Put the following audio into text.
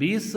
20